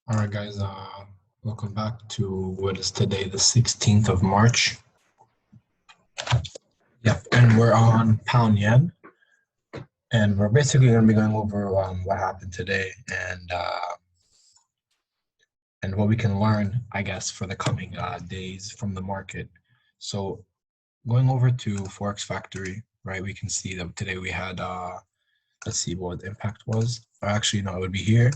All right, guys, welcome back to what is today, the 16th of March. Yep, and we're on pound yen, and we're basically going to be going over what happened today and what we can learn, I guess, for the coming days from the market. So, going over to Forex Factory, right, we can see that today we had, let's see what the impact was. Or actually, no, it would be here.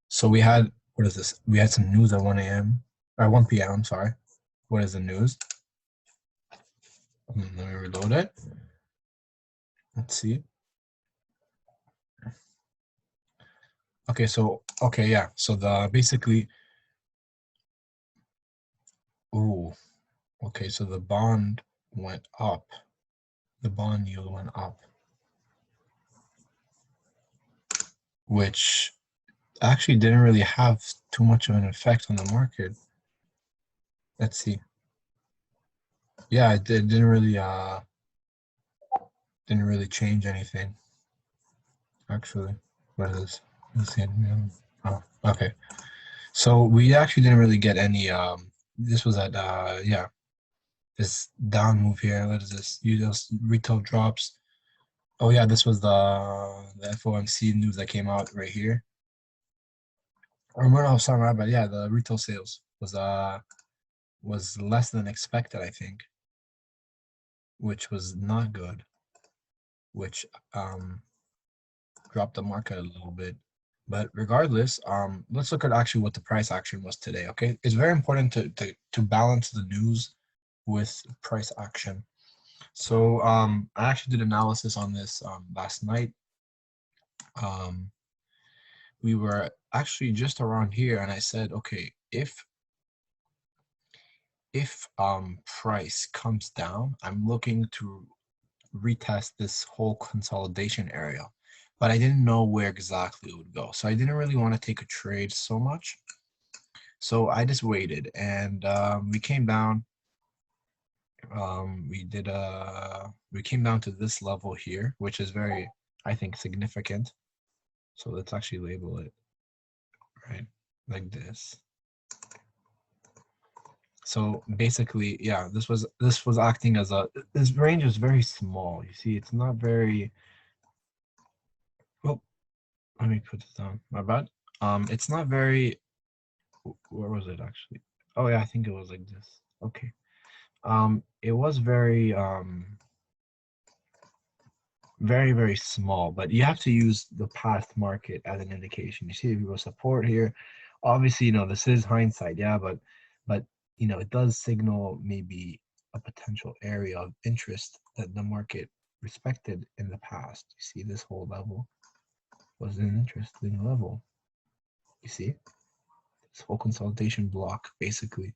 So we had, what is this? We had some news at 1 a.m. or 1 p.m. I'm sorry. What is the news? Let me reload it. Let's see. Okay, yeah. So the basically, ooh, okay. So the bond went up. The bond yield went up, which actually didn't really have too much of an effect on the market. Let's see. Yeah, it didn't really change anything actually. What is this? Let's see. Oh, okay. So we actually didn't really get any this was at yeah, this down move here. What is this? US retail drops. Oh yeah, this was the FOMC news that came out right here. Or no, sorry, my bad. Yeah, the retail sales was less than expected, I think, which was not good, which dropped the market a little bit. But regardless, let's look at actually what the price action was today. Okay, it's very important to balance the news with price action. So I actually did analysis on this last night. Um, we were actually just around here, and I said, okay, if price comes down, I'm looking to retest this whole consolidation area, but I didn't know where exactly it would go. So I didn't really want to take a trade so much. So I just waited, and we came down. We came down to this level here, which is very, I think, significant. So let's actually label it right like this. So basically, yeah, this was acting as a, this range is very small. You see, it's not very, oh, let me put this down. My bad. It's not very, where was it actually? Oh yeah, I think it was like this. Okay. It was very very small, but you have to use the past market as an indication. You see, if you go support here, obviously, this is hindsight, yeah, but it does signal maybe a potential area of interest that the market respected in the past. You see, this whole level was an interesting level. You see, this whole consolidation block, basically.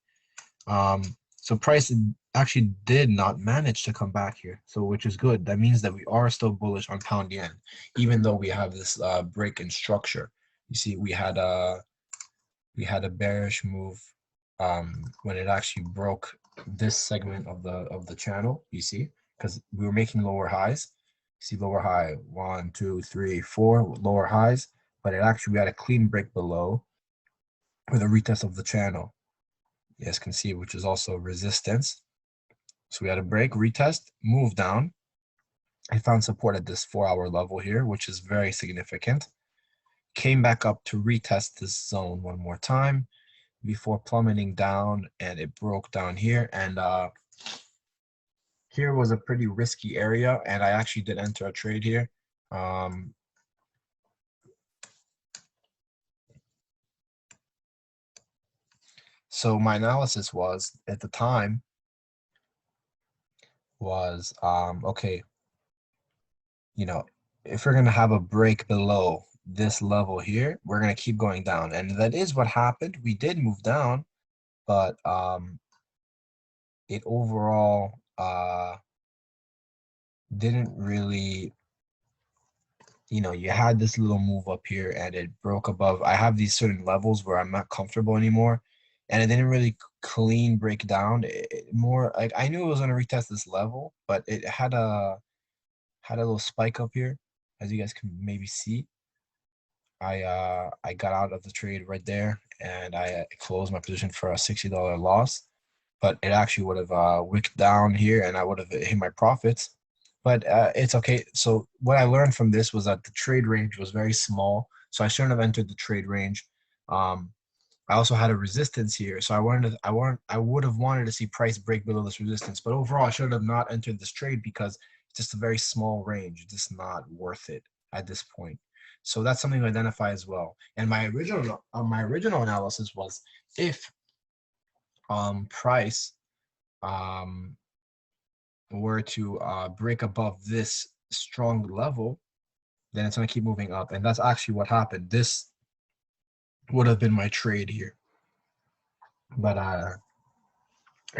So price actually did not manage to come back here, so which is good. That means that we are still bullish on pound yen, even though we have this break in structure. You see, we had a bearish move when it actually broke this segment of the channel. You see, because we were making lower highs. You see, lower high 1, 2, 3, 4 lower highs, but it actually we had a clean break below with a retest of the channel. You guys can see, which is also resistance. So we had a break, retest, move down. I found support at this 4-hour level here, which is very significant. Came back up to retest this zone one more time before plummeting down, and it broke down here. And here was a pretty risky area, and I actually did enter a trade here. So my analysis was at the time was okay, if we're gonna have a break below this level here, we're gonna keep going down, and that is what happened. We did move down, but it overall didn't really, you had this little move up here and it broke above. I have these certain levels where I'm not comfortable anymore, and it didn't really clean break down. More like I knew it was gonna retest this level, but it had a little spike up here, as you guys can maybe see. I got out of the trade right there, and I closed my position for a $60 loss. But it actually would have wicked down here, and I would have hit my profits. But it's okay. So what I learned from this was that the trade range was very small, so I shouldn't have entered the trade range. Um, I also had a resistance here, so I would have wanted to see price break below this resistance. But overall, I should have not entered this trade because it's just a very small range. It's just not worth it at this point. So that's something to identify as well. And my original analysis was if price um were to break above this strong level, then it's going to keep moving up. And that's actually what happened. This would have been my trade here. But I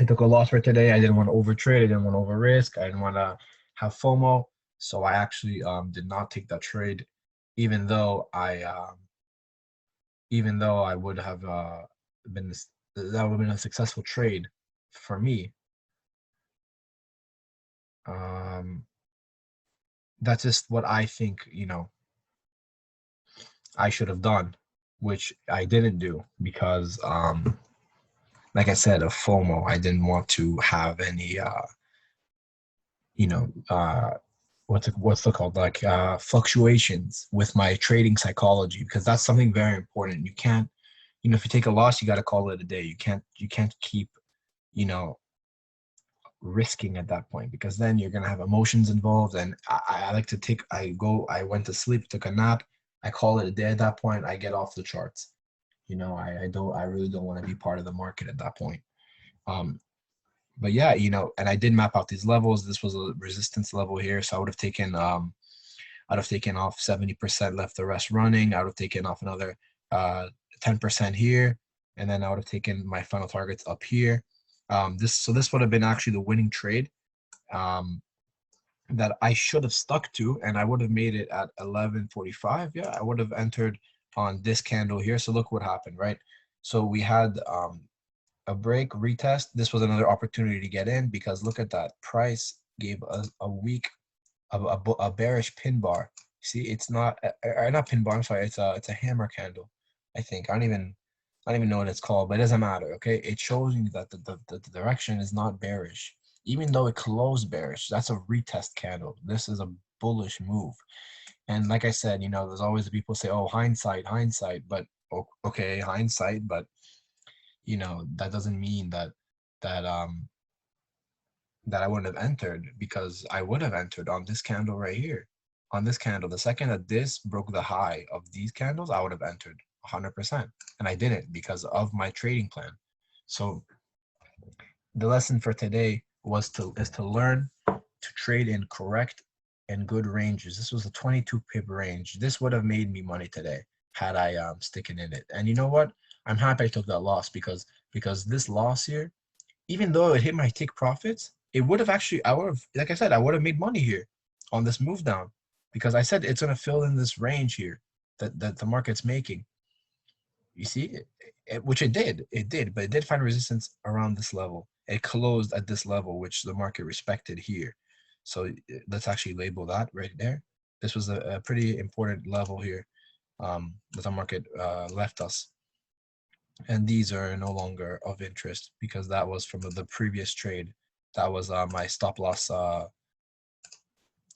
took a loss for today. I didn't want to overtrade. I didn't want to over risk. I didn't want to have FOMO. So I actually did not take that trade, even though I would have been that would have been a successful trade for me. Um, that's just what I think, I should have done, which I didn't do because, like I said, of FOMO. I didn't want to have any, you know, uh, what's it called, like fluctuations with my trading psychology, because that's something very important. You can't, if you take a loss, you got to call it a day. You can't keep, you know, risking at that point, because then you're gonna have emotions involved. And I like to take. I went to sleep, took a nap. I call it a day at that point. I get off the charts. I really don't want to be part of the market at that point. Um, but yeah, and I did map out these levels. This was a resistance level here, so I'd have taken off 70%, left the rest running. I would have taken off another 10% here, and then I would have taken my final targets up here. This would have been actually the winning trade um, that I should have stuck to, and I would have made it at 11:45. Yeah, I would have entered on this candle here. So look what happened, right? So we had a break retest. This was another opportunity to get in, because look at that. Price gave us a weak, a bearish pin bar. See, it's not pin bar. I'm sorry. It's a hammer candle. I don't even know what it's called, but it doesn't matter. Okay, it shows you that the direction is not bearish, even though it closed bearish. That's a retest candle. This is a bullish move. And like I said, there's always the people say, "Oh, hindsight," but okay, hindsight, but that doesn't mean that I wouldn't have entered, because I would have entered on this candle right here. On this candle, the second that this broke the high of these candles, I would have entered 100%. And I didn't, because of my trading plan. So the lesson for today is to learn to trade in correct and good ranges. This was a 22 pip range. This would have made me money today had I sticking in it. And you know what? I'm happy I took that loss, because this loss here, even though it hit my take profits, it would have actually, I would have, like I said, I would have made money here on this move down, because I said it's going to fill in this range here that the market's making. You see, which it did, but it did find resistance around this level. It closed at this level, which the market respected here. So let's actually label that right there. This was a pretty important level here that the market left us. And these are no longer of interest, because that was from the previous trade. That was my stop loss.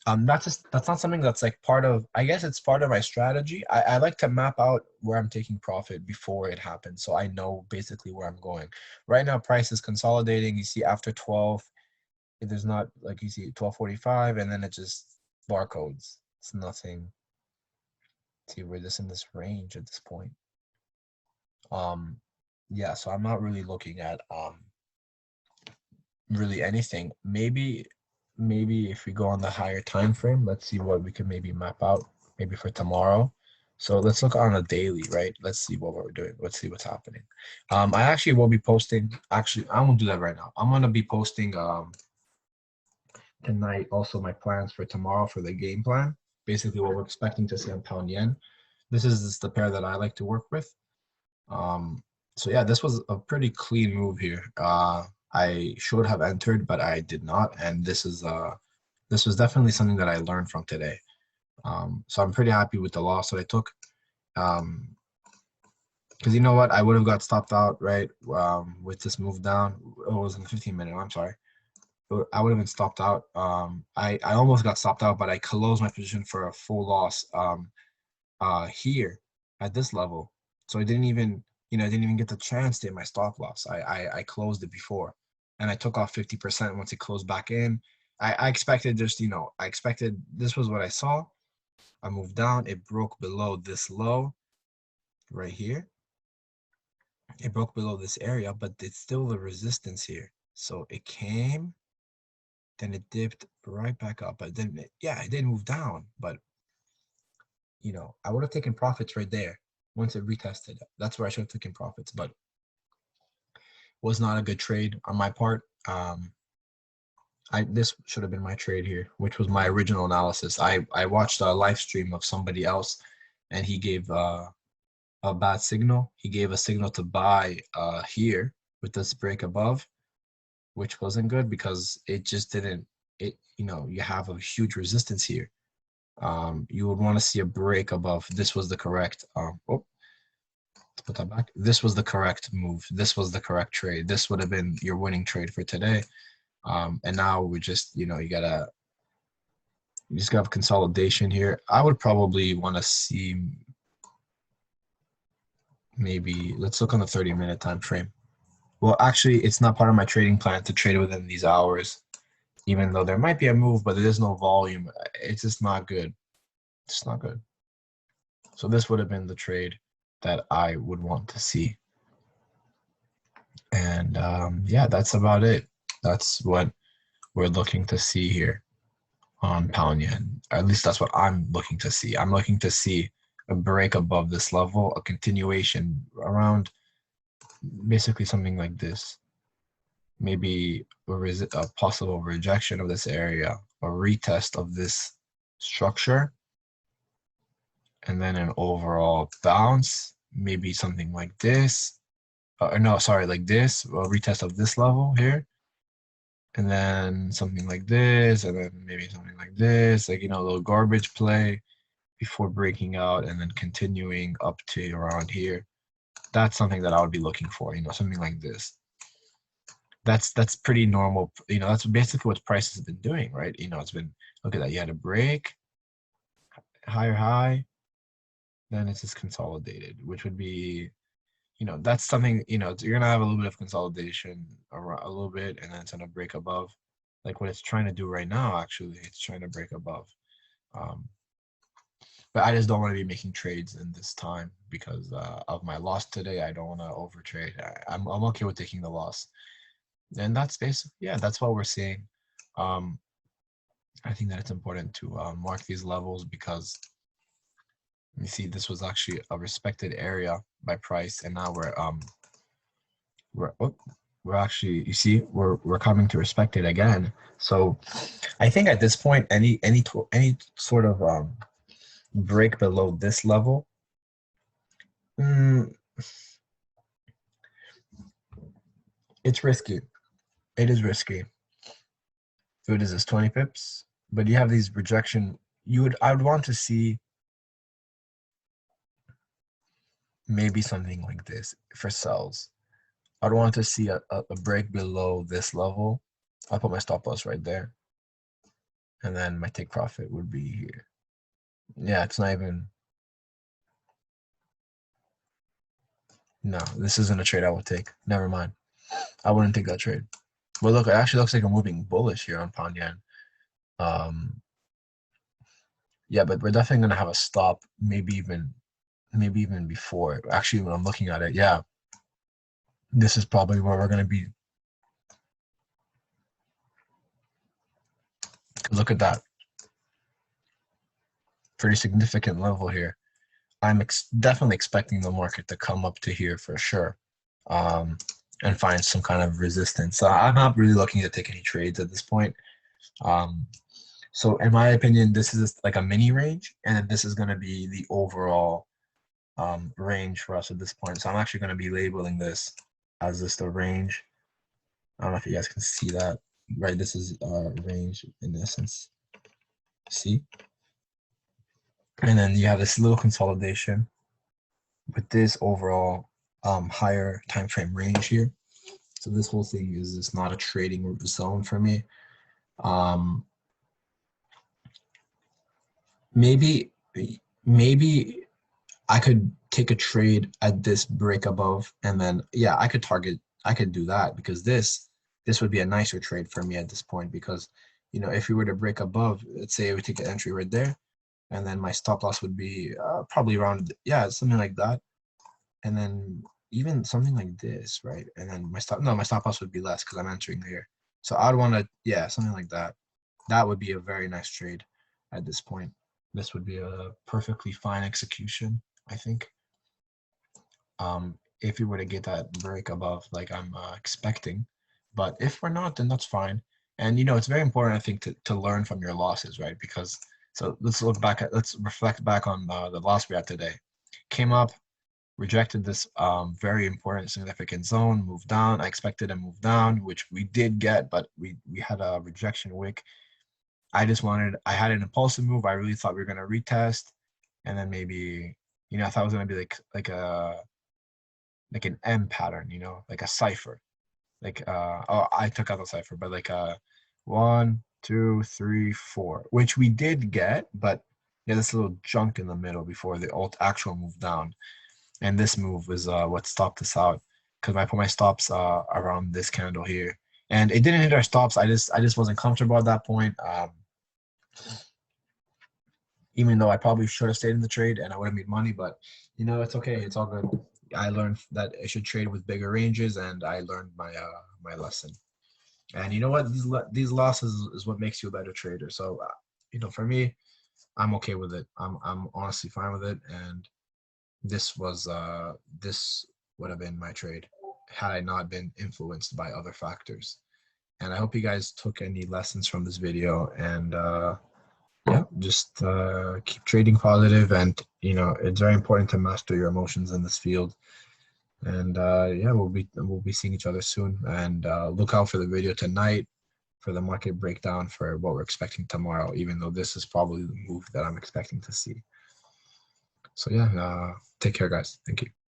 That's not something that's like part of. I guess it's part of my strategy. I like to map out where I'm taking profit before it happens, so I know basically where I'm going. Right now, price is consolidating. You see, after 12, there's not, like, you see 12:45, and then it just barcodes. It's nothing. See, we're just in this range at this point. Yeah, so I'm not really looking at really anything. Maybe if we go on the higher time frame, let's see what we can maybe map out maybe for tomorrow. So let's look on a daily, right? Let's see what we're doing. Let's see what's happening. I actually will be posting. Actually, I won't do that right now. I'm gonna be posting tonight also my plans for tomorrow for the game plan. Basically, what we're expecting to see on pound yen. This is the pair that I like to work with. Um, so yeah, this was a pretty clean move here. I should have entered, but I did not, and this was definitely something that I learned from today. So I'm pretty happy with the loss that I took. Because you know what, I would have got stopped out, right? With this move down. Oh, it was in the 15 minute. I'm sorry. I would have been stopped out. I almost got stopped out, but I closed my position for a full loss. Here at this level. So I didn't even, I didn't even get the chance to hit my stop loss. I closed it before, and I took off 50% once it closed back in. I expected just, I expected this was what I saw. I moved down. It broke below this low right here. It broke below this area, but it's still the resistance here. So it came, then it dipped right back up. But then, yeah, it did move down, but I would have taken profits right there once it retested. That's where I should have taken profits, but was not a good trade on my part. This should have been my trade here, which was my original analysis. I watched a live stream of somebody else, and he gave a bad signal. He gave a signal to buy here with this break above, which wasn't good because it just didn't. You have a huge resistance here. You would want to see a break above. This was the correct. Let's put that back. This was the correct move. This was the correct trade. This would have been your winning trade for today. And now we're just, you just got consolidation here. I would probably want to see maybe, let's look on the 30-minute time frame. Well, actually, it's not part of my trading plan to trade within these hours, even though there might be a move, but there's no volume. It's just not good. It's not good. So this would have been the trade that I would want to see. And yeah, that's about it. That's what we're looking to see here on pound yen. Or at least that's what I'm looking to see. I'm looking to see a break above this level, a continuation around basically something like this. Maybe a possible rejection of this area, a retest of this structure, and then an overall bounce, maybe something like this. No, sorry, like this, a retest of this level here. And then something like this, and then maybe something like this, like, a little garbage play before breaking out and then continuing up to around here. That's something that I would be looking for, something like this. That's pretty normal. That's basically what price has been doing, right? It's been, look at that. You had a break, higher high, then it's just consolidated, which would be, that's something, you're going to have a little bit of consolidation, a little bit, and then it's going to break above. Like what it's trying to do right now, actually, it's trying to break above. But I just don't want to be making trades in this time because of my loss today. I don't want to overtrade. I'm okay with taking the loss. And that's basically, yeah, that's what we're seeing. I think that it's important to mark these levels because you see this was actually a respected area by price, and now we're actually, you see, we're coming to respect it again. So I think at this point, any sort of break below this level, it's risky. It is risky. So what is this, 20 pips? But you have these rejection. I would want to see maybe something like this for sells. I'd want to see a break below this level. I'll put my stop loss right there. And then my take profit would be here. Yeah, it's not even. No, this isn't a trade I would take. Never mind. I wouldn't take that trade. But look, it actually looks like I'm moving bullish here on pound yen. Yeah, but we're definitely gonna have a stop, maybe even before. Actually, when I'm looking at it, yeah, this is probably where we're gonna be. Look at that, pretty significant level here. I'm definitely expecting the market to come up to here for sure, and find some kind of resistance. So I'm not really looking to take any trades at this point. So in my opinion, this is like a mini range, and this is going to be the overall range for us at this point. So I'm actually going to be labeling this as just a range. I don't know if you guys can see that, right? This is range in essence. See? And then you have this little consolidation. with this overall higher time frame range here. So this whole thing is just not a trading zone for me. Maybe maybe I could take a trade at this break above, and then yeah, I could do that, because this would be a nicer trade for me at this point, because if we were to break above, let's say we take an entry right there, and then my stop loss would be probably around, yeah, something like that, and then even something like this, right? And then my stop loss would be less because I'm entering here. So I'd want to, yeah, something like that. That would be a very nice trade at this point. This would be a perfectly fine execution, I think. If you were to get that break above, like I'm expecting, but if we're not, then that's fine. And it's very important, I think, to learn from your losses, right? Because so let's reflect back on the loss we had today. Came up, rejected this very important significant zone, moved down. I expected a move down, which we did get, but we had a rejection wick. I had an impulsive move. I really thought we were gonna retest, and then maybe, I thought it was gonna be like an M pattern, like a cipher. I took out the cipher, but like 1, 2, 3, 4, which we did get, but yeah, this little junk in the middle before the actual move down. And this move was what stopped us out, because I put my stops around this candle here, and it didn't hit our stops. I just wasn't comfortable at that point. Even though I probably should have stayed in the trade and I would have made money, but it's okay. It's all good. I learned that I should trade with bigger ranges, and I learned my lesson. And you know what? These losses is what makes you a better trader. So, for me, I'm okay with it. I'm honestly fine with it. And this would have been my trade had I not been influenced by other factors. And I hope you guys took any lessons from this video, and yeah, just keep trading positive, and it's very important to master your emotions in this field. And yeah, we'll be seeing each other soon, and look out for the video tonight for the market breakdown for what we're expecting tomorrow, even though this is probably the move that I'm expecting to see. So yeah, take care, guys. Thank you.